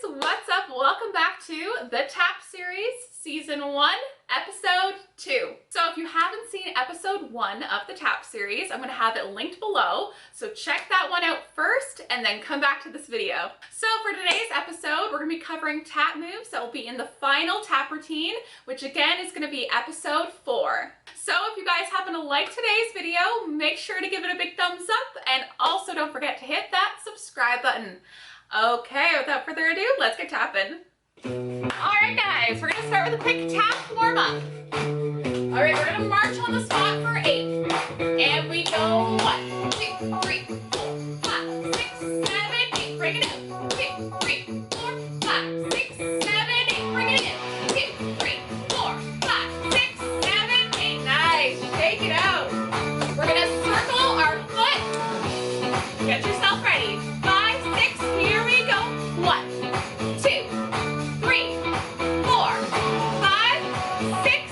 what's up? Welcome back to the Tap Series, Season 1, Episode 2. So if you haven't seen Episode 1 of the Tap Series, I'm going to have it linked below. So check that one out first and then come back to this video. So for today's episode, we're going to be covering tap moves that will be in the final tap routine, which again is going to be Episode 4. So if you guys happen to like today's video, make sure to give it a big thumbs up and also don't forget to hit that subscribe button. Okay, without further ado, let's get tapping. Alright guys, we're gonna start with a quick tap warm-up. Alright, we're gonna march on the spot for 8. And we go 1, 2, 3, 4, 5, 6, 7, 8. Bring it up. 2, 3, 4, 5, 6, 7, 8. Bring it in. 2, 3, 4, 5, 6, 7, 8. Nice. Shake it out. We're gonna circle our foot. Get yourself ready. 5, 6, here we go. 1, 2, 3, 4, 5, 6,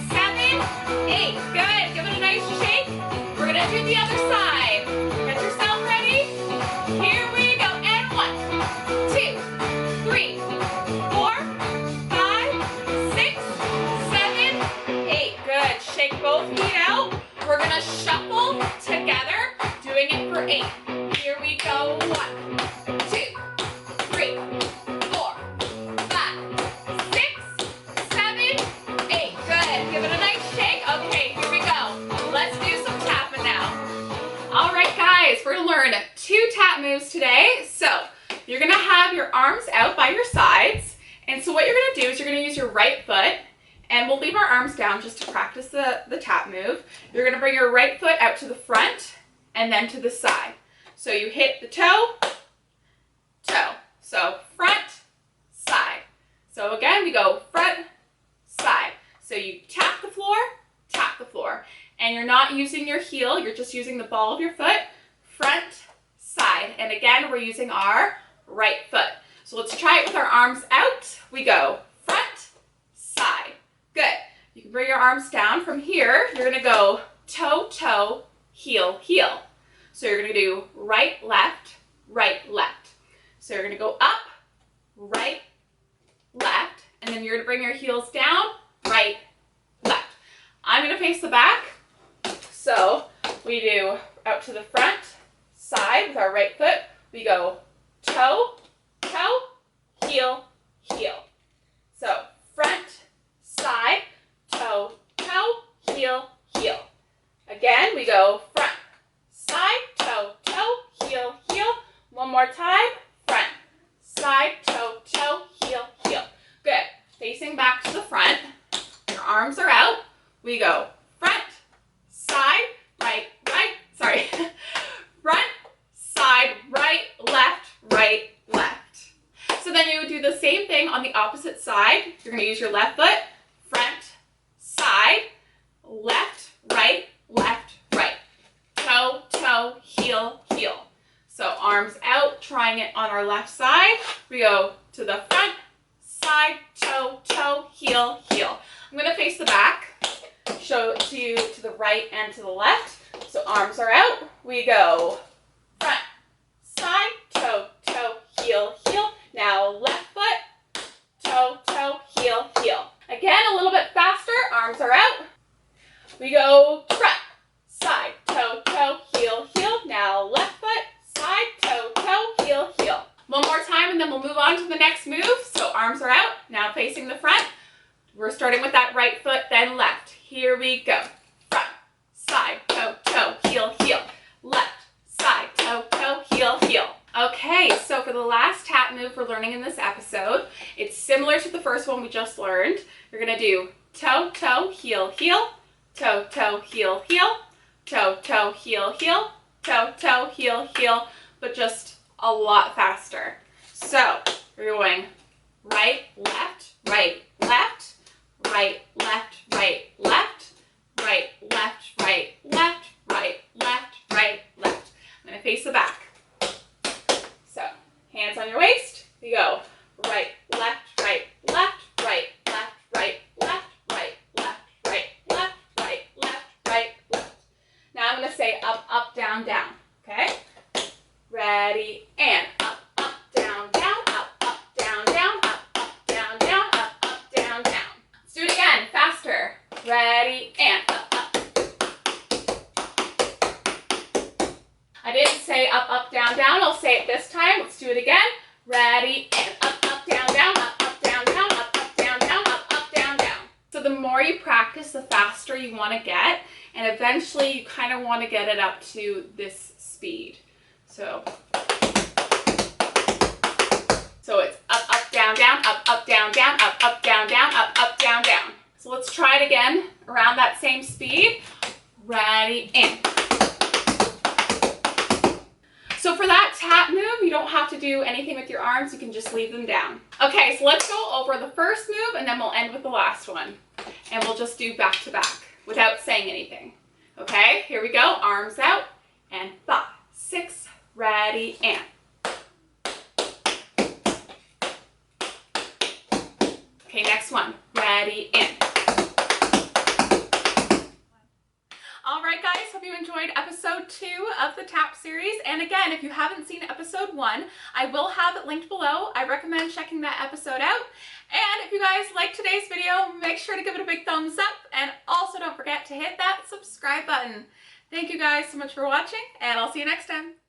7, 8. Good. Give it a nice shake. We're gonna do the other side. Get yourself ready. Here we go. And 1, 2, 3, 4, 5, 6, 7, 8. Good. Shake both feet out. We're gonna shuffle together, doing it for 8. Here we go. 1, 2, 3, 4, 5, 6, 7, 8. Good. Give it a nice shake. Okay, here we go. Let's do some tapping now. All right, guys, we're gonna learn 2 tap moves today. So you're gonna have your arms out by your sides. And so what you're gonna do is you're gonna use your right foot, and we'll leave our arms down just to practice the tap move. You're gonna bring your right foot out to the front and then to the side. So you hit the toe, toe. So front, side. So again, we go front, side. So you tap the floor, and you're not using your heel, you're just using the ball of your foot, front, side. And again, we're using our right foot. So let's try it with our arms out. We go front, side. Good. You can bring your arms down. From here, you're gonna go toe, toe, heel, heel. So you're gonna do right, left, right, left. So you're gonna go up, right, left, and then you're gonna bring your heels down, right, left. I'm gonna face the back. So we do out to the front, side with our right foot. We go toe, toe, heel, heel. So front, side, toe, toe, heel, heel. Again, we go front, side, toe, toe, heel, heel. One more time. Front, side, toe, toe, heel, heel. Good. Facing back to the front. Your arms are out. We go front, side, right, right. Sorry. Front, side, right, left, right, left. So then you would do the same thing on the opposite side. You're going to use your left foot. Front, side, left, right, left, right. Toe, toe, heel, heel. So arms out, trying it on our left side. We go to the front, side, toe, toe, heel, heel. I'm going to face the back, show it to you to the right and to the left. So arms are out. We go front, side, toe, toe, heel, heel. Now left foot, toe, toe, heel, heel. Again, a little bit faster. Arms are out. We go front, side, toe, toe, heel, heel. Now left foot, side, toe, toe, heel, heel. One more time and then we'll move on to the next move. So arms are out, now facing the front. We're starting with that right foot, then left. Here we go. Front, side, toe, toe, heel, heel. Left, side, toe, toe, heel, heel. Okay, so for the last tap move we're learning in this episode, it's similar to the first one we just learned. You're gonna do toe, toe, heel, heel. Toe, toe, heel, heel. Toe, toe, heel, heel. Toe, toe, heel, heel. But just a lot faster. So we're going right, left, right, left, right, left, right, left, right, left, right, left, right, left, right, left. I'm going to face the back. So hands on your waist. We go right, left, right, left, right, left, right, left, right, left, right, left, right, left, right, left. Now I'm going to say up, up, down, down. Okay? Ready, and up, up, down, down, up, up, down. say it this time. Let's do it again. Ready, and up, up, down, down, up, down, down, up, down, down, up, down, down. So the more you practice, the faster you want to get, and eventually you kind of want to get it up to this speed. So it's up, up, down, down, up, down, down, up, down, down, up, down, down. So let's try it again around that same speed. Ready, and. So for that tap move, you don't have to do anything with your arms. You can just leave them down. Okay, so let's go over the first move and then we'll end with the last one. And we'll just do back to back without saying anything. Okay, here we go. Arms out and 5, 6, ready, and. Okay, next one. Ready, and. All right, guys, hope you enjoyed episode 2 of the tap series. And again, if you haven't seen episode 1, I will have it linked below. I recommend checking that episode out. And if you guys liked today's video, make sure to give it a big thumbs up. And also don't forget to hit that subscribe button. Thank you guys so much for watching, and I'll see you next time.